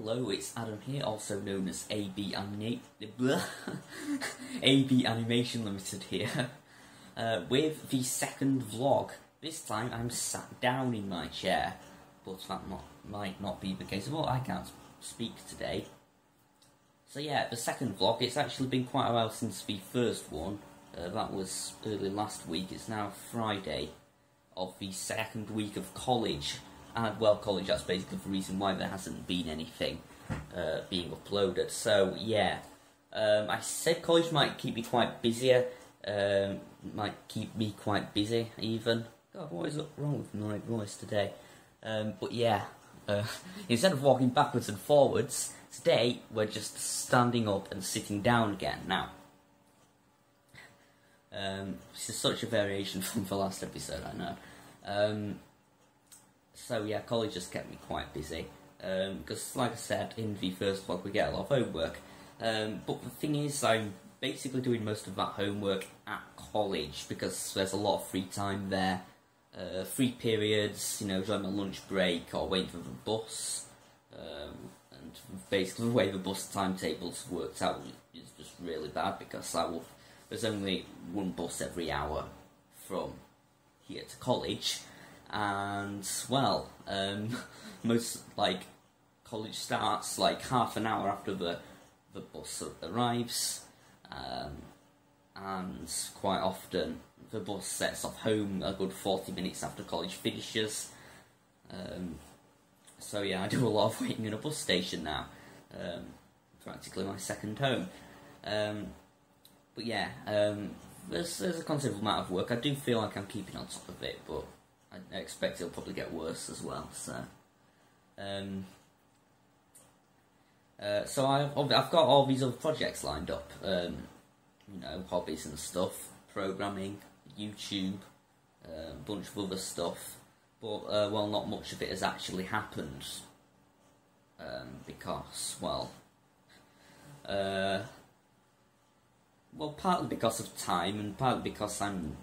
Hello, it's Adam here, also known as ABanimationLtd here, with the second vlog. This time I'm sat down in my chair, but that might not be the case. Well, I can't speak today. So yeah, the second vlog, it's actually been quite a while since the first one. That was early last week. It's now Friday of the second week of college. And, well, college, that's basically the reason why there hasn't been anything being uploaded. So, yeah, I said college might keep me quite busier, might keep me quite busy, even. God, what is wrong with my voice today? But, yeah, instead of walking backwards and forwards, today we're just standing up and sitting down again. Now, this is such a variation from the last episode, I know. So yeah, college just kept me quite busy, because like I said in the first vlog, we get a lot of homework, but the thing is, I'm basically doing most of that homework at college, because there's a lot of free time there, free periods, you know, during my lunch break, or waiting for the bus, and basically the way the bus timetables worked out is just really bad, because there's only one bus every hour from here to college. And, well, most, like, college starts, like, half an hour after the bus arrives, and quite often the bus sets off home a good 40 minutes after college finishes. So, yeah, I do a lot of waiting in a bus station now, practically my second home. But, yeah, there's a considerable amount of work. I do feel like I'm keeping on top of it, but I expect it'll probably get worse as well. So, so I've got all these other projects lined up. You know, hobbies and stuff, programming, YouTube, a bunch of other stuff. But well, not much of it has actually happened because, well, partly because of time, and partly because I'm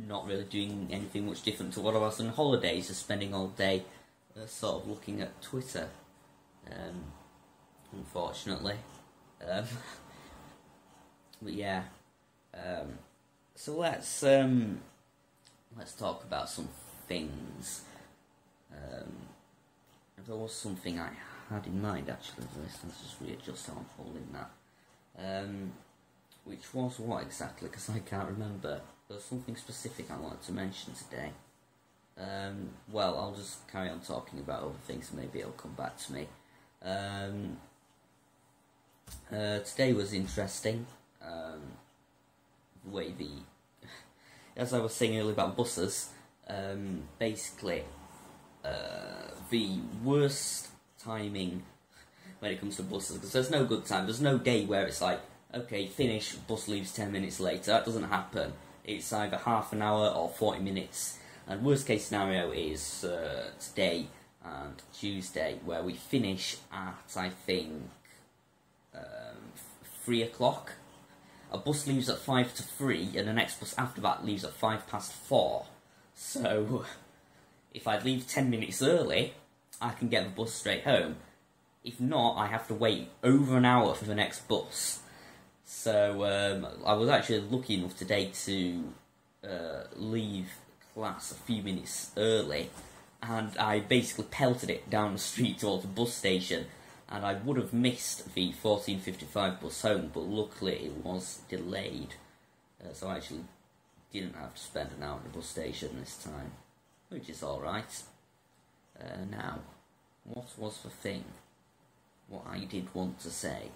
not really doing anything much different to what I was on holidays, just spending all day sort of looking at Twitter, unfortunately. But yeah, so let's talk about some things. There was something I had in mind actually. Let's just readjust how I'm holding that. Which was what exactly? Because I can't remember. There's something specific I wanted to mention today. Well, I'll just carry on talking about other things, and maybe it'll come back to me. Today was interesting. The way as I was saying earlier about buses, basically, the worst timing when it comes to buses, because there's no good time. There's no day where it's like, okay, finish, bus leaves 10 minutes later. That doesn't happen. It's either half an hour or 40 minutes. And worst case scenario is today and Tuesday, where we finish at, I think, 3 o'clock. A bus leaves at 5 to 3, and the next bus after that leaves at 5 past 4. So, if I leave 10 minutes early, I can get the bus straight home. If not, I have to wait over an hour for the next bus. So, I was actually lucky enough today to leave class a few minutes early, and I basically pelted it down the street towards the bus station, and I would have missed the 14:55 bus home, but luckily it was delayed, so I actually didn't have to spend an hour at the bus station this time, which is alright. Now, what was the thing? What I did want to say?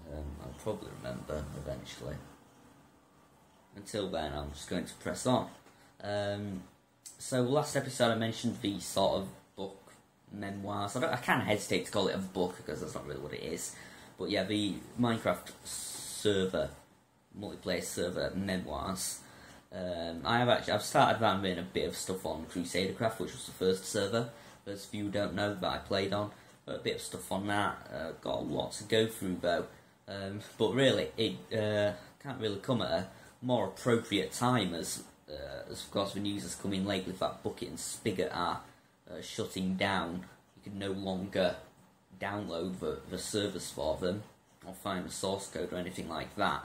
I'll probably remember eventually. Until then, I'm just going to press on. So last episode I mentioned the sort of book memoirs. I kind of hesitate to call it a book because that's not really what it is. But yeah, the Minecraft server, multiplayer server memoirs. I've started running a bit of stuff on Crusadercraft, which was the first server. Those of you who don't know that I played on, a bit of stuff on that. Got a lot to go through though. But really, it can't really come at a more appropriate time as of course the news has come in lately that Bucket and Spigot are shutting down can no longer download the servers for them or find the source code or anything like that.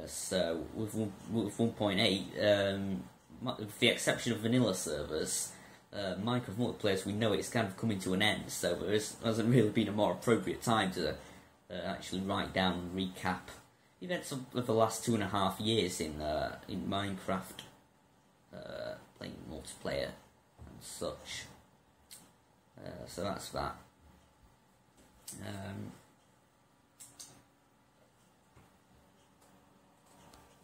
So with 1.8, with the exception of vanilla servers, Minecraft multiplayer, we know it's kind of coming to an end, so there hasn't really been a more appropriate time to actually write down and recap events of the last 2.5 years in Minecraft, playing multiplayer and such. So that's that.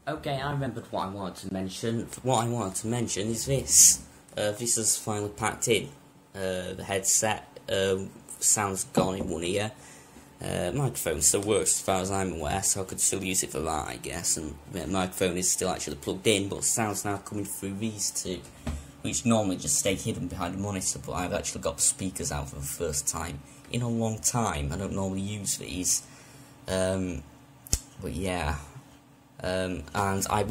Okay, I remembered what I wanted to mention. What I wanted to mention is this. This has finally packed in. The headset sound's gone in one ear. Microphone still works as far as I'm aware, so I could still use it for that, I guess. And the microphone is still actually plugged in, but sound's now coming through these two, which normally just stay hidden behind a monitor. But I've actually got speakers out for the first time in a long time. I don't normally use these, but yeah. And I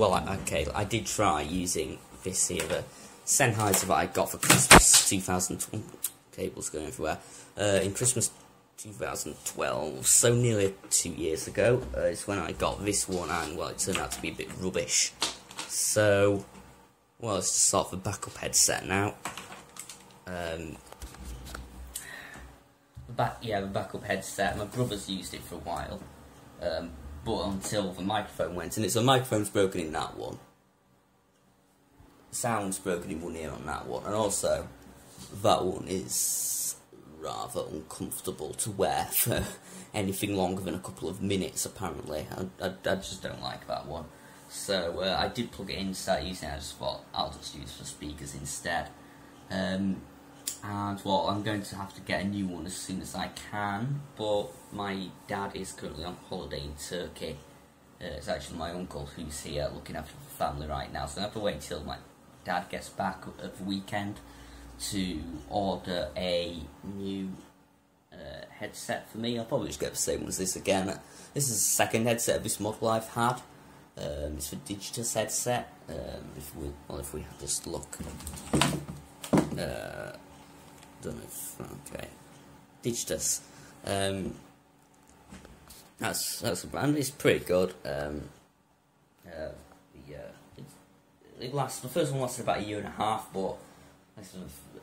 did try using this here, the Sennheiser that I got for Christmas 2012, cables going everywhere, in Christmas 2012, so nearly 2 years ago, is when I got this one, and well, it turned out to be a bit rubbish. So, well, it's just sort of a backup headset now. The backup headset, my brother's used it for a while, but until the microphone went, and the microphone's broken in that one. The sound's broken in one ear on that one, and also that one is rather uncomfortable to wear for anything longer than a couple of minutes, apparently. I just don't like that one. So I did plug it in, start using it. I just thought I'll just use the speakers instead. And well, I'm going to have to get a new one as soon as I can, but my dad is currently on holiday in Turkey. It's actually my uncle who's here looking after the family right now, so I have to wait until my dad gets back at the weekend to order a new headset for me. I'll probably just get the same one as this again. This is the second headset of this model I've had. It's the Digitus headset. If we just look, don't know if, okay, Digitus. That's a brand. It's pretty good. It lasts. The first one lasted about 1.5 years, but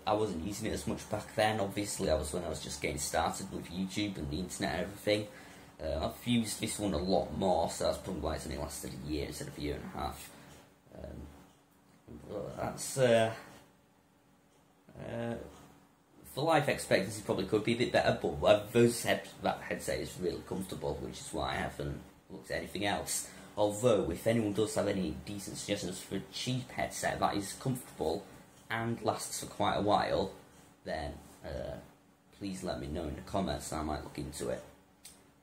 I wasn't using it as much back then. Obviously, when I was just getting started with YouTube and the internet and everything. I've used this one a lot more, so that's probably why it's only lasted 1 year instead of 1.5 years. That's the life expectancy probably could be a bit better, but that headset is really comfortable, which is why I haven't looked at anything else. Although, if anyone does have any decent suggestions for a cheap headset that is comfortable and lasts for quite a while, then please let me know in the comments and I might look into it.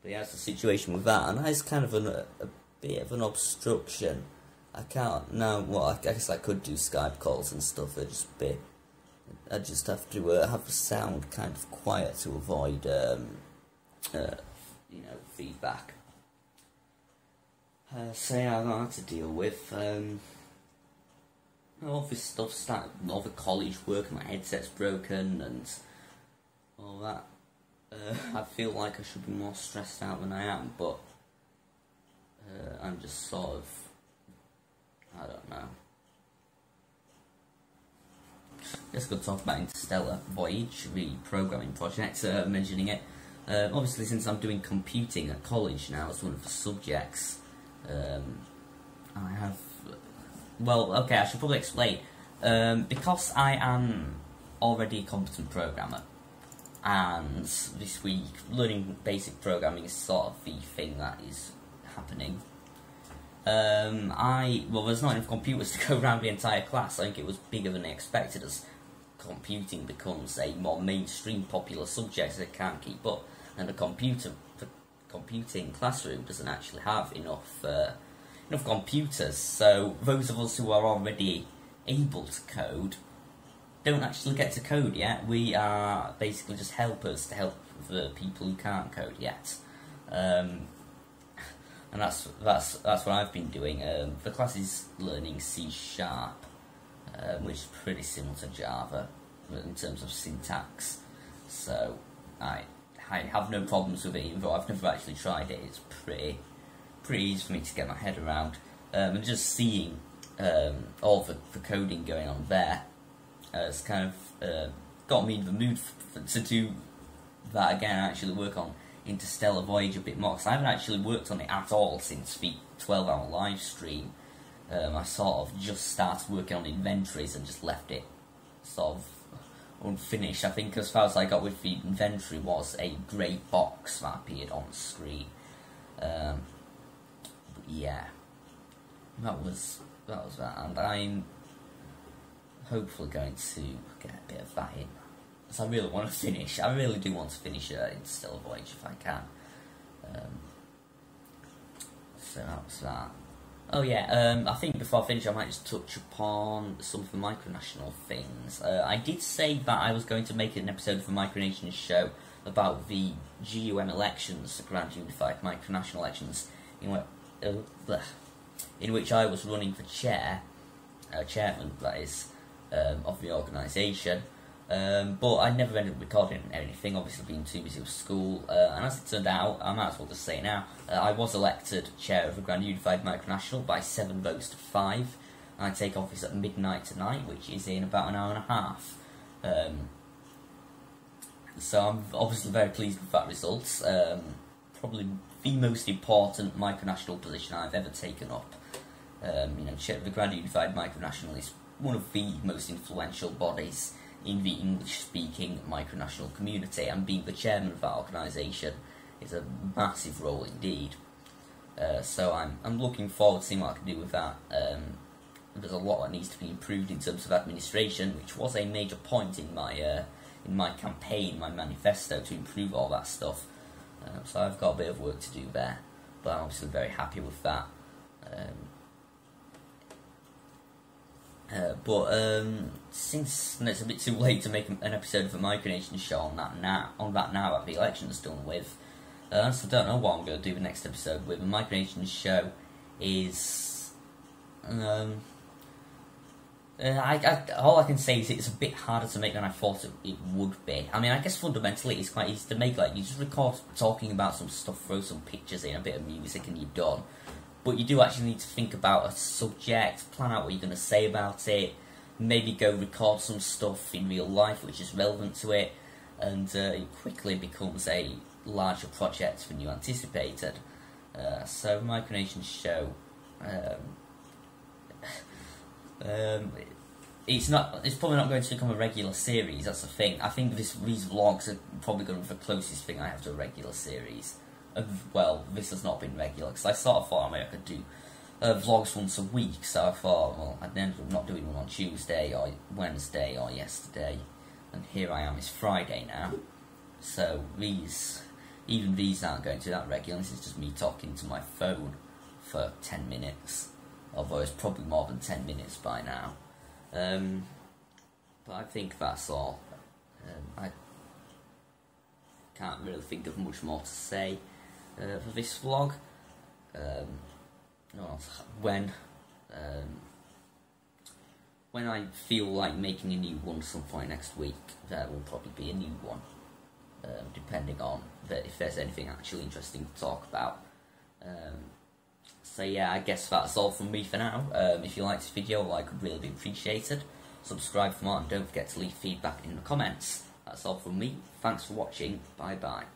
But yeah, that's the situation with that, and that is kind of a bit of an obstruction. I can't, now, well, I guess I could do Skype calls and stuff, I just have to have the sound kind of quiet to avoid, feedback. So yeah, I've got that to deal with. All this stuff started, all the college work, my headset's broken and all that. I feel like I should be more stressed out than I am, but I'm just sort of, I don't know. Just going to talk about Interstellar Voyage, the programming project, mentioning it. Obviously, since I'm doing computing at college now as one of the subjects, I have, well, okay, I should probably explain. Because I am already a competent programmer, and this week learning basic programming is sort of the thing that is happening. Well, there's not enough computers to go around the entire class. I think it was bigger than I expected as computing becomes a more mainstream popular subject that can't keep up, and the computing classroom doesn't actually have enough computers, so those of us who are already able to code don't actually get to code yet. We are basically just helpers to help the people who can't code yet. And that's what I've been doing. The class is learning C#, which is pretty similar to Java in terms of syntax. so I have no problems with it, even though I've never actually tried it. It's pretty easy for me to get my head around, and just seeing all the coding going on there has kind of got me in the mood to do that again, and actually work on Interstellar Voyage a bit more, because I haven't actually worked on it at all since the 12-hour live stream. I sort of just started working on inventories and just left it sort of unfinished. I think as far as I got with the inventory was a grey box that appeared on the screen. But yeah, that was that, and I'm hopefully going to get a bit of that in, because I really want to finish. I really do want to finish Interstellar Voyage if I can. So that was that. Oh yeah, I think before I finish I might just touch upon some of the micronational things. I did say that I was going to make an episode of the Micronation show about the GUM elections, the Grand Unified Micronational elections, in which I was running for chairman, that is, of the organisation. But I never ended up recording anything, obviously being too busy with school, and as it turned out, I might as well just say now, I was elected chair of the Grand Unified Micronational by 7 votes to 5, and I take office at midnight tonight, which is in about an hour and a half. So I'm obviously very pleased with that result. Probably the most important micronational position I've ever taken up. Chair of the Grand Unified Micronational is one of the most influential bodies in the English-speaking micronational community, and being the chairman of that organisation is a massive role indeed. So I'm looking forward to seeing what I can do with that. There's a lot that needs to be improved in terms of administration, which was a major point in my campaign, my manifesto, to improve all that stuff. So I've got a bit of work to do there, but I'm obviously very happy with that. Since it's a bit too late to make an episode of the Micronation show on that now that the election's done with, so I don't know what I'm going to do the next episode with. The Micronation show is, all I can say is it's a bit harder to make than I thought it would be. I mean, I guess fundamentally it's quite easy to make. Like, you just record talking about some stuff, throw some pictures in, a bit of music, and you're done. But you do actually need to think about a subject, plan out what you're going to say about it, maybe go record some stuff in real life which is relevant to it, and it quickly becomes a larger project than you anticipated. So Micronation show, it's probably not going to become a regular series, that's the thing. I think these vlogs are probably going to be the closest thing I have to a regular series. Well, this has not been regular, because I sort of thought I could do vlogs once a week, so I thought, well, I'd end up not doing one on Tuesday or Wednesday or yesterday, and here I am, it's Friday now, so even these aren't going to be that regular. This is just me talking to my phone for 10 minutes, although it's probably more than 10 minutes by now. But I think that's all. I can't really think of much more to say for this vlog. When I feel like making a new one some point next week, there will probably be a new one, depending on if there's anything actually interesting to talk about. So yeah, I guess that's all from me for now. If you liked this video, a like would really be appreciated. Subscribe for more, and don't forget to leave feedback in the comments. That's all from me. Thanks for watching. Bye bye.